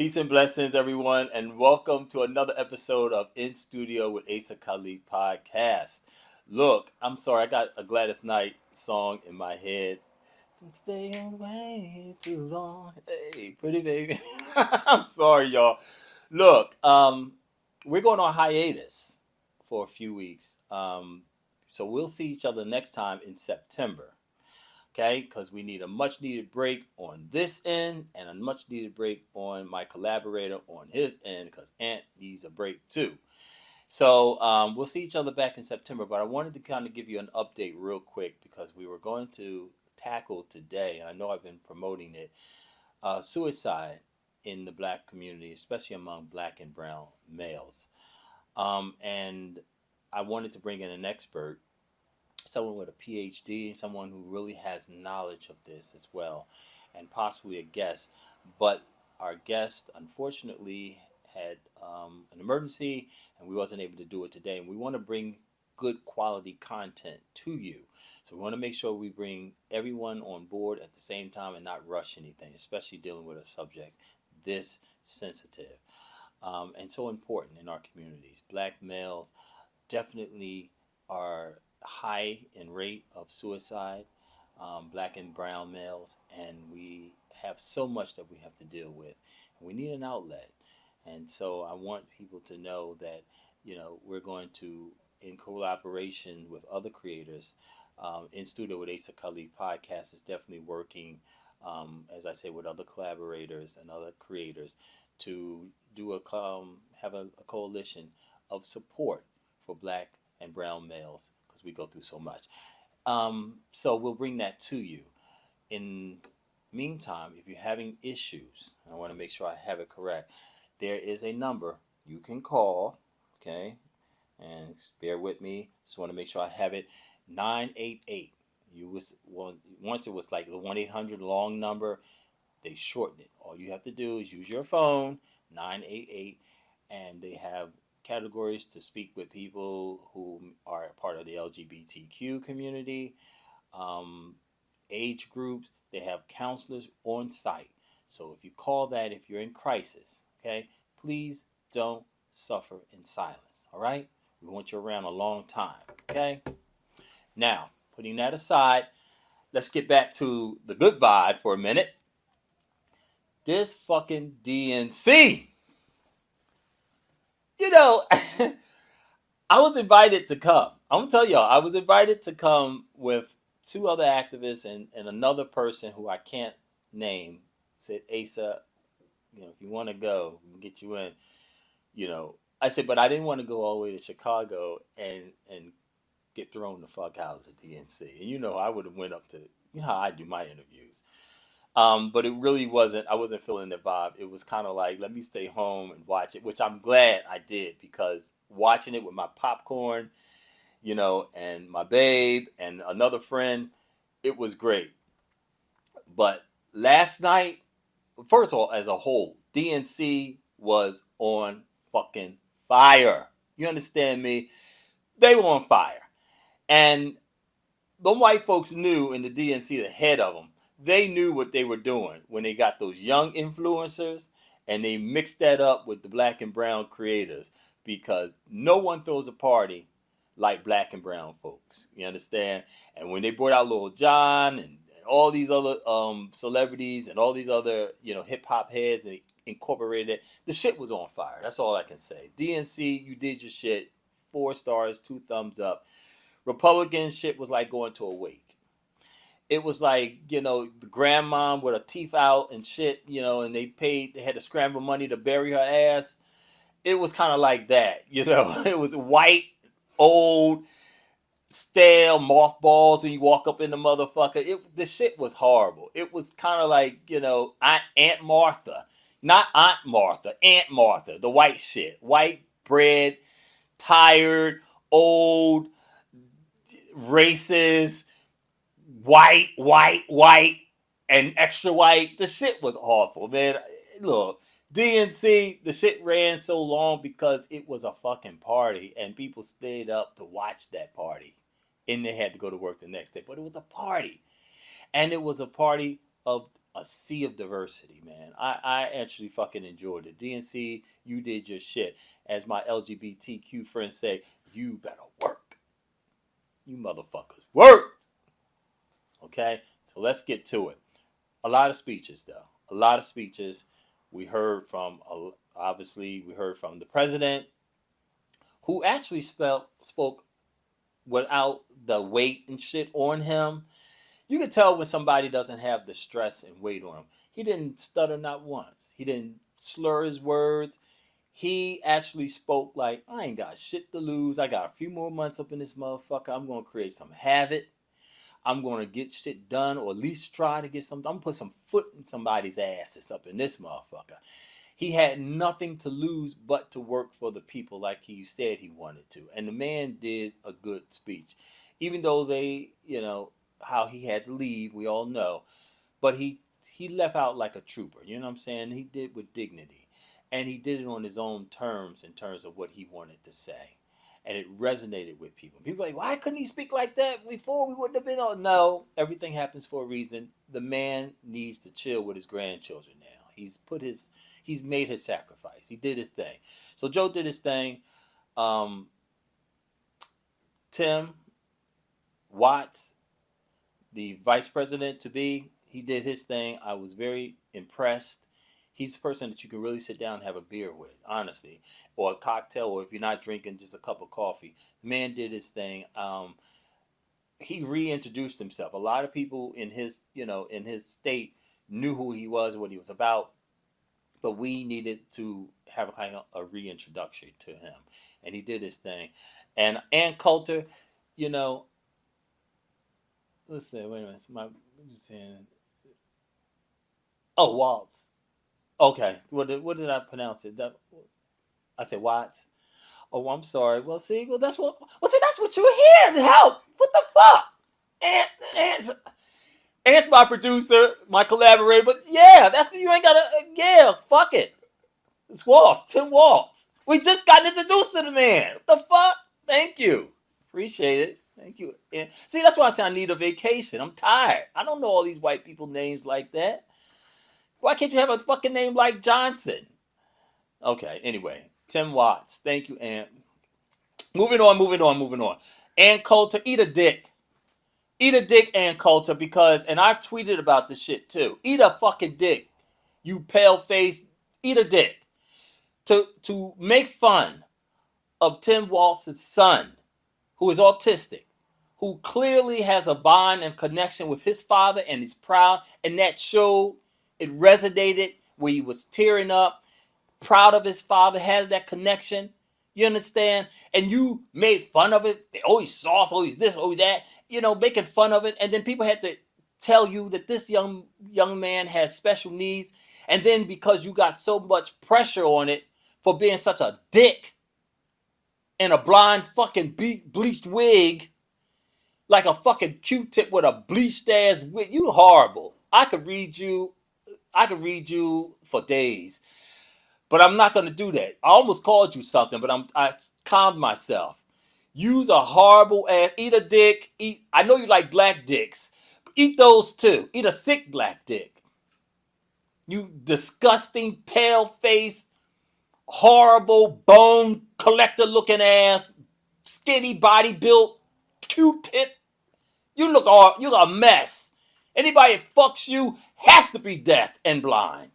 Peace and blessings, everyone, and welcome to another episode of In Studio with Asa Khalid podcast. Look, I'm sorry, I got a Gladys Knight song in my head. Don't stay away too long, hey, pretty baby. I'm sorry, y'all. Look, we're going on hiatus for a few weeks, so we'll see each other next time in September. Okay, because we need a much needed break on this end and a much needed break on my collaborator on his end because Ant needs a break too. So we'll see each other back in September, but I wanted to kind of give you an update real quick because we were going to tackle today, and I know I've been promoting it, suicide in the black community, especially among black and brown males. And I wanted to bring in an expert, someone with a PhD, someone who really has knowledge of this as well, and possibly a guest. But our guest, unfortunately, had an emergency, and we wasn't able to do it today. And we want to bring good quality content to you, so we want to make sure we bring everyone on board at the same time and not rush anything, especially dealing with a subject this sensitive and so important in our communities. Black males definitely are high in rate of suicide, black and brown males, and we have so much that we have to deal with. And we need an outlet. And so I want people to know that, we're going to, in collaboration with other creators, in studio with Asa Khalid podcast is definitely working, as I say, with other collaborators and other creators to do have a coalition of support for black and brown males because we go through so much. So we'll bring that to you. In meantime, if you're having issues, I want to make sure I have it correct. There is a number you can call, okay? And bear with me. Just want to make sure I have it. 988. Once it was like the 1-800 long number. They shortened it. All you have to do is use your phone, 988, and they have categories to speak with people who are part of the LGBTQ community, age groups. They have counselors on site. So if you call that, if you're in crisis, okay, please don't suffer in silence, all right? We want you around a long time, okay? Now, putting that aside, let's get back to the good vibe for a minute. This fucking DNC. I was invited to come. I'm gonna tell y'all, I was invited to come with two other activists and another person who I can't name. Said, Asa, if you want to go, we can get you in. I said, but I didn't want to go all the way to Chicago and get thrown the fuck out of the DNC. And I would have went up to how I do my interviews. But it really wasn't. I wasn't feeling the vibe. It was kind of like, let me stay home and watch it, which I'm glad I did because watching it with my popcorn, and my babe and another friend, it was great. But last night, first of all, as a whole, DNC was on fucking fire. You understand me? They were on fire. And the white folks knew in the DNC, the head of them, they knew what they were doing when they got those young influencers and they mixed that up with the black and brown creators because no one throws a party like black and brown folks. You understand? And when they brought out Lil Jon and all these other celebrities and all these other hip hop heads and incorporated it, the shit was on fire. That's all I can say. DNC, you did your shit. 4 stars, 2 thumbs up. Republican shit was like going to a wake. It was like, the grandma with her teeth out and shit, and they had to scramble money to bury her ass. It was kind of like that, It was white, old, stale, mothballs when you walk up in the motherfucker. The shit was horrible. It was kind of like, Aunt Martha. Not Aunt Martha, Aunt Martha, the white shit. White bread, tired, old, racist, white, and extra white. The shit was awful, man. Look, DNC, the shit ran so long because it was a fucking party and people stayed up to watch that party. And they had to go to work the next day. But it was a party. And it was a party of a sea of diversity, man. I actually fucking enjoyed it. DNC, you did your shit. As my LGBTQ friends say, you better work. You motherfuckers work. Okay? So let's get to it. A lot of speeches, though. A lot of speeches. We heard from, obviously, we heard from the president, who actually spoke without the weight and shit on him. You can tell when somebody doesn't have the stress and weight on him. He didn't stutter not once. He didn't slur his words. He actually spoke like, I ain't got shit to lose. I got a few more months up in this motherfucker. I'm going to create some havoc. I'm going to get shit done, or at least try to get something. I'm going to put some foot in somebody's asses up in this motherfucker. He had nothing to lose but to work for the people like he said he wanted to. And the man did a good speech. Even though they, how he had to leave, we all know. But he left out like a trooper. You know what I'm saying? He did with dignity. And he did it on his own terms in terms of what he wanted to say. And it resonated with people. People were like, why couldn't he speak like that before? We wouldn't have been on. No, everything happens for a reason. The man needs to chill with his grandchildren now. He's made his sacrifice. He did his thing. So Joe did his thing. Tim Watts, the vice president to be, he did his thing. I was very impressed. He's the person that you can really sit down and have a beer with, honestly, or a cocktail, or if you're not drinking, just a cup of coffee. The man did his thing. He reintroduced himself. A lot of people in his state knew who he was, what he was about, but we needed to have a kind of a reintroduction to him, and he did his thing. And Coulter, let's say, wait a minute, saying, oh, Waltz. Okay, what did I pronounce it? I said Watts. Oh, I'm sorry. Well, that's what you're here to help. What the fuck? Ant's my producer, my collaborator. But yeah, you ain't gotta. Yeah, fuck it. It's Waltz, Tim Waltz. We just got introduced to the man. What the fuck? Thank you. Appreciate it. Thank you. And see, that's why I say I need a vacation. I'm tired. I don't know all these white people names like that. Why can't you have a fucking name like Johnson? Okay, anyway. Tim Watts. Thank you, Ant. Moving on. Ant Coulter, eat a dick. Eat a dick, Ant Coulter, because, and I've tweeted about this shit too. Eat a fucking dick. You pale face. Eat a dick. To make fun of Tim Waltz's son, who is autistic, who clearly has a bond and connection with his father and is proud, and that showed, it resonated where he was tearing up, proud of his father, has that connection. You understand? And you made fun of it. Oh, he's soft. Oh, he's this. Oh, that. Making fun of it. And then people had to tell you that this young man has special needs. And then because you got so much pressure on it for being such a dick and a blind fucking bleached wig, like a fucking Q-tip with a bleached ass wig, you horrible. I could read you for days. But I'm not going to do that. I almost called you something, but I calmed myself. Use a horrible ass. Eat a dick. I know you like black dicks. Eat those too. Eat a sick black dick. You disgusting, pale face, horrible, bone collector looking ass, skinny body built, Q-tip. You look a mess. Anybody that fucks you has to be deaf and blind.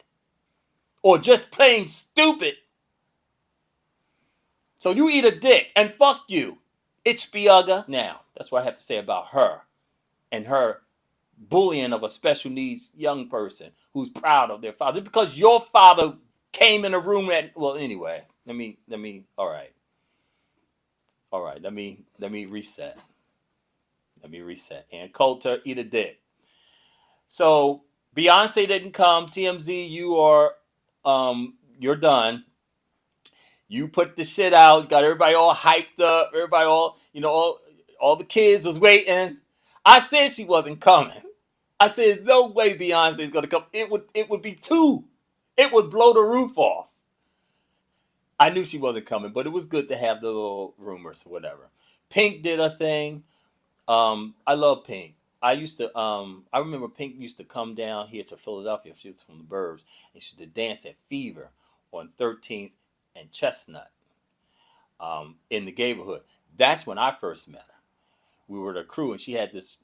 Or just plain stupid. So you eat a dick and fuck you. Ichbiaga. Now, that's what I have to say about her. And her bullying of a special needs young person who's proud of their father. Because your father came in a room anyway. Let me all right. Let me reset. And Coulter, eat a dick. So Beyonce didn't come. TMZ, you're done. You put the shit out, got everybody all hyped up, everybody all the kids was waiting. I said she wasn't coming. I said there's no way Beyonce's gonna come. It would be two. It would blow the roof off. I knew she wasn't coming, but it was good to have the little rumors or whatever. Pink did a thing. I love Pink. I used to I remember Pink used to come down here to Philadelphia. She was from the burbs, and she used to dance at Fever on 13th and Chestnut in the neighborhood. That's when I first met her. We were the crew, and she had this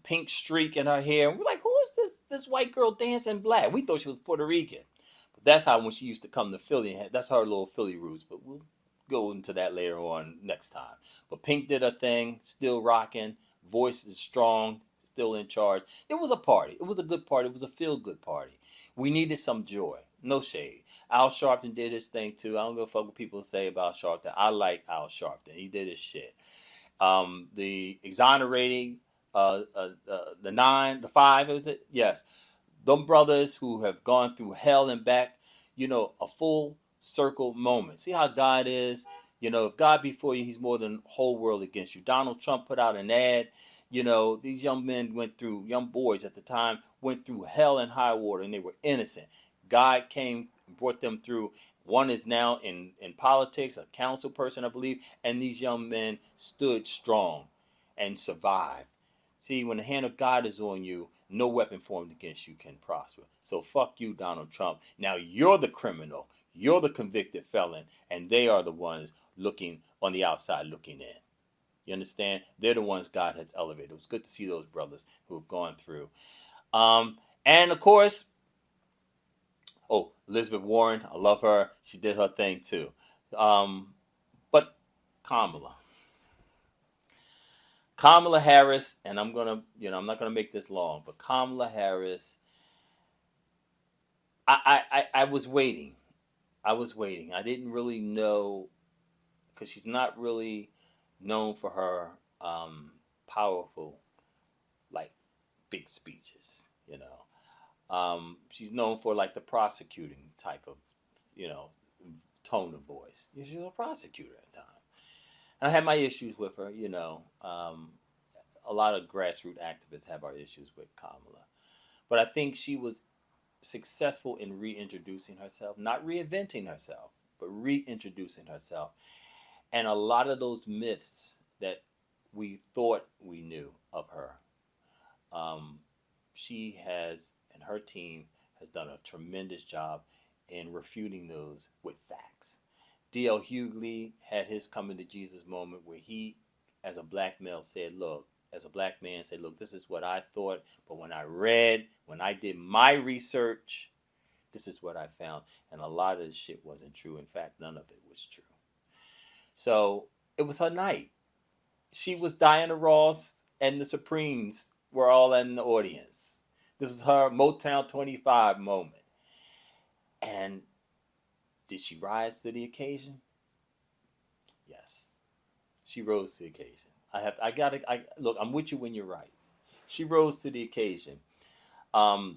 pink streak in her hair. And we're like, who is this white girl dancing black? We thought she was Puerto Rican. But that's how when she used to come to Philly, that's her little Philly roots. But we'll go into that later on next time. But Pink did her thing, still rocking. Voice is strong, still in charge. It was a party. It was a good party. It was a feel-good party. We needed some joy. No shade. Al Sharpton did his thing too. I don't give a fuck what people say about Sharpton. I like Al Sharpton. He did his shit. The exonerating, the 5, is it? Yes. Them brothers who have gone through hell and back, a full circle moment. See how God is? If God be for you, he's more than the whole world against you. Donald Trump put out an ad. These young boys at the time went through hell and high water, and they were innocent. God came, brought them through. One is now in politics, a council person, I believe, and these young men stood strong and survived. See, when the hand of God is on you, no weapon formed against you can prosper. So fuck you, Donald Trump. Now you're the criminal. You're the convicted felon, and they are the ones looking on the outside looking in. You understand? They're the ones God has elevated. It was good to see those brothers who have gone through. And of course, Elizabeth Warren, I love her. She did her thing too. But Kamala Harris, and I'm not gonna make this long, but Kamala Harris, I was waiting. I didn't really know, because she's not really known for her powerful, like, big speeches. She's known for like the prosecuting type of, tone of voice. She's a prosecutor at the time. And I had my issues with her, a lot of grassroots activists have our issues with Kamala. But I think she was successful in reintroducing herself, not reinventing herself, but reintroducing herself. And a lot of those myths that we thought we knew of her, she has, and her team has done a tremendous job in refuting those with facts. D.L. Hughley had his coming to Jesus moment where he, as a black man, said, look, this is what I thought, but when I did my research, this is what I found. And a lot of the shit wasn't true. In fact, none of it was true. So it was her night. She was Diana Ross, and the Supremes were all in the audience. This was her Motown 25 moment. And did she rise to the occasion? Yes. She rose to the occasion. Look, I'm with you when you're right. She rose to the occasion. I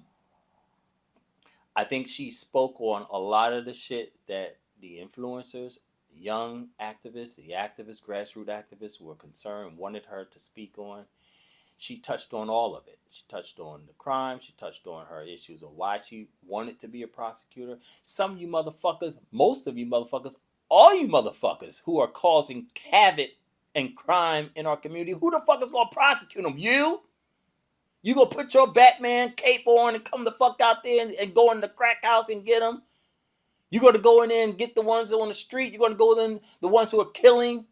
think she spoke on a lot of the shit that the influencers, the young activists, grassroots activists who were concerned, wanted her to speak on. She touched on all of it. She touched on the crime. She touched on her issues of why she wanted to be a prosecutor. Some of you motherfuckers, most of you motherfuckers, all you motherfuckers who are causing havoc and crime in our community, who the fuck is going to prosecute them? You? You going to put your Batman cape on and come the fuck out there and go in the crack house and get them? You going to go in there and get the ones on the street? You going to go in the ones who are killing?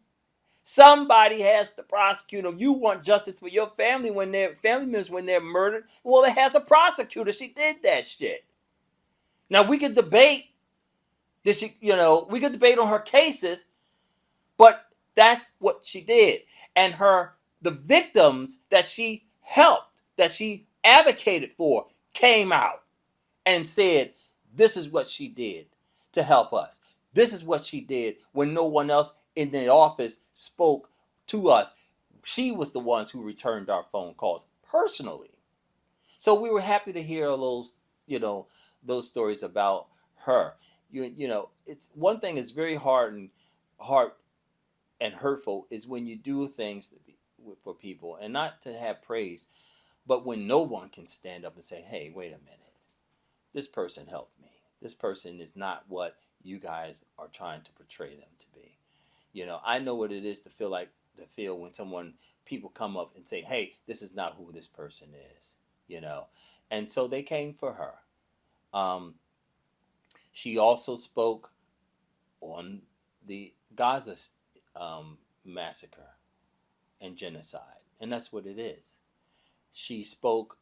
Somebody has to prosecute them. You want justice for your family when their family members when they're murdered. Well, it has a prosecutor. She did that shit. Now we could debate this. We could debate on her cases, but that's what she did. And the victims that she helped, that she advocated for, came out and said, "This is what she did to help us. This is what she did when no one else in the office spoke to us. She was the ones who returned our phone calls personally." So we were happy to hear those stories about her. It's one thing is very hard and hurtful is when you do things for people, and not to have praise, but when no one can stand up and say, "Hey, wait a minute. This person helped me. This person is not what you guys are trying to portray them to be." I know what it is to feel like to feel when people come up and say, hey, this is not who this person is, you know. And so they came for her. She also spoke on the Gaza massacre and genocide, and that's what it is. She spoke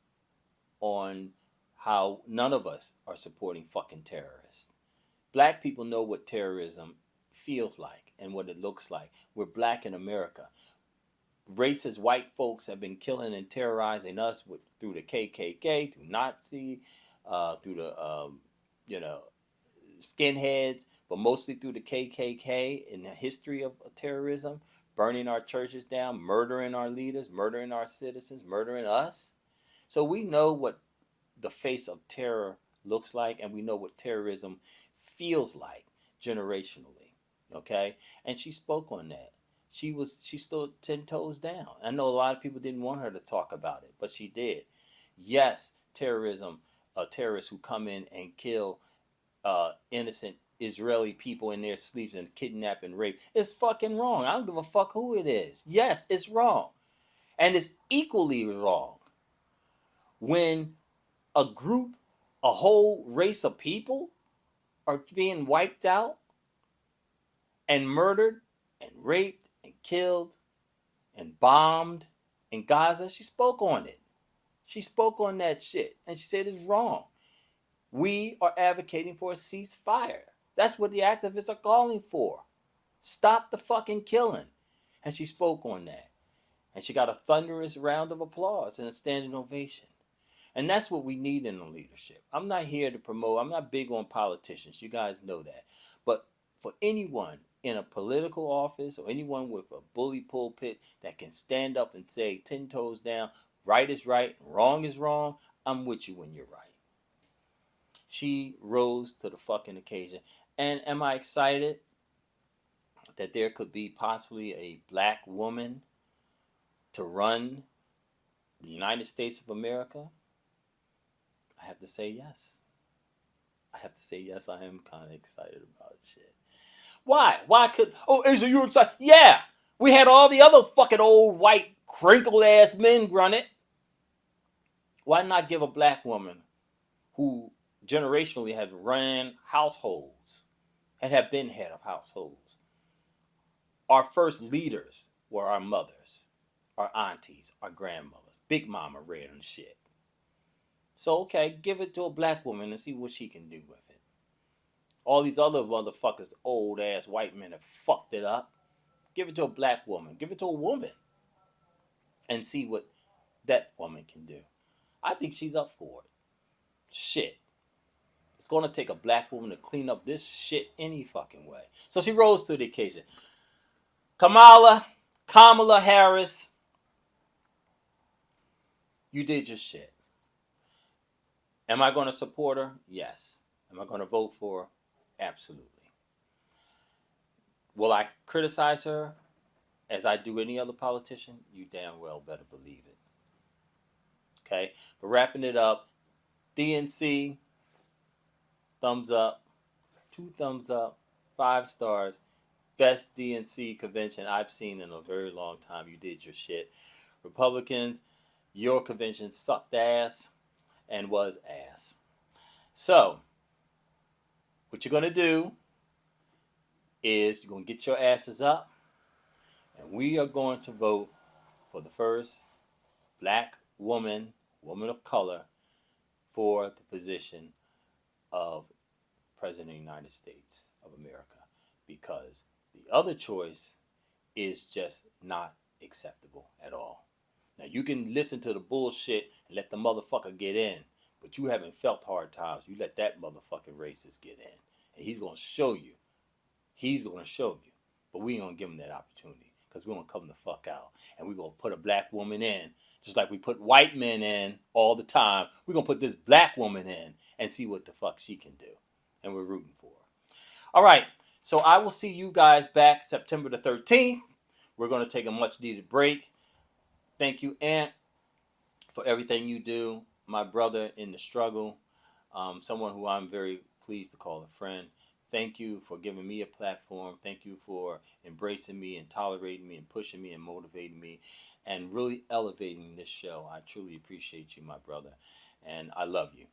on how none of us are supporting fucking terrorists. Black people know what terrorism feels like and what it looks like. We're black in America. Racist white folks have been killing and terrorizing us through the KKK, through Nazi, through the skinheads, but mostly through the KKK in the history of terrorism, burning our churches down, murdering our leaders, murdering our citizens, murdering us. So we know what the face of terror looks like, and we know what terrorism feels like generationally. Okay, and she spoke on that. She stood 10 toes down. I know a lot of people didn't want her to talk about it, but she did. Yes, terrorism, terrorists who come in and kill innocent Israeli people in their sleeps and kidnap and rape. It's fucking wrong. I don't give a fuck who it is. Yes, it's wrong. And it's equally wrong when a whole race of people are being wiped out and murdered and raped and killed and bombed in Gaza. She spoke on it. She spoke on that shit. And she said it's wrong. We are advocating for a ceasefire. That's what the activists are calling for. Stop the fucking killing. And she spoke on that. And she got a thunderous round of applause and a standing ovation. And that's what we need in the leadership. I'm not here to promote. I'm not big on politicians. You guys know that. But for anyone in a political office or anyone with a bully pulpit that can stand up and say 10 toes down, right is right, wrong is wrong, I'm with you when you're right. She rose to the fucking occasion. And am I excited that there could be possibly a black woman to run the United States of America? I have to say yes. I am kind of excited about shit. Why? Asa, you're excited? Yeah! We had all the other fucking old white crinkled ass men run it. Why not give a black woman who generationally had ran households and have been head of households? Our first leaders were our mothers, our aunties, our grandmothers. Big Mama ran and shit. So, okay, give it to a black woman and see what she can do with it. All these other motherfuckers, old ass white men, have fucked it up. Give it to a black woman. Give it to a woman. And see what that woman can do. I think she's up for it. Shit. It's going to take a black woman to clean up this shit any fucking way. So she rose to the occasion. Kamala Harris, you did your shit. Am I going to support her? Yes. Am I going to vote for her? Absolutely. Will I criticize her as I do any other politician? You damn well better believe it. Okay? But wrapping it up, DNC, thumbs up, 2 thumbs up, 5 stars. Best DNC convention I've seen in a very long time. You did your shit. Republicans, your convention sucked ass and was ass. So, what you're going to do is you're going to get your asses up, and we are going to vote for the first black woman of color, for the position of President of the United States of America. Because the other choice is just not acceptable at all. Now, you can listen to the bullshit and let the motherfucker get in, but you haven't felt hard times. You let that motherfucking racist get in, and he's going to show you. But we ain't going to give him that opportunity, because we're going to come the fuck out, and we're going to put a black woman in, just like we put white men in all the time. We're going to put this black woman in and see what the fuck she can do, and we're rooting for her. All right, so I will see you guys back September the 13th. We're going to take a much needed break. Thank you, Aunt, for everything you do. My brother in the struggle. Someone who I'm very pleased to call a friend. thank you for giving me a platform. Thank you for embracing me and tolerating me and pushing me and motivating me and really elevating this show. I truly appreciate you, my brother. And I love you.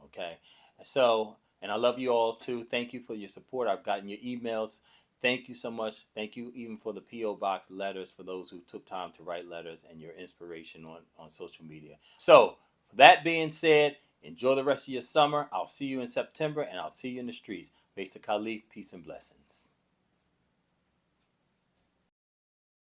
Okay. So, and I love you all too. Thank you for your support. I've gotten your emails. Thank you so much. Thank you even for the P.O. Box letters for those who took time to write letters and your inspiration on social media. So, that being said, enjoy the rest of your summer. I'll see you in September and I'll see you in the streets. Basic Khalif, peace and blessings.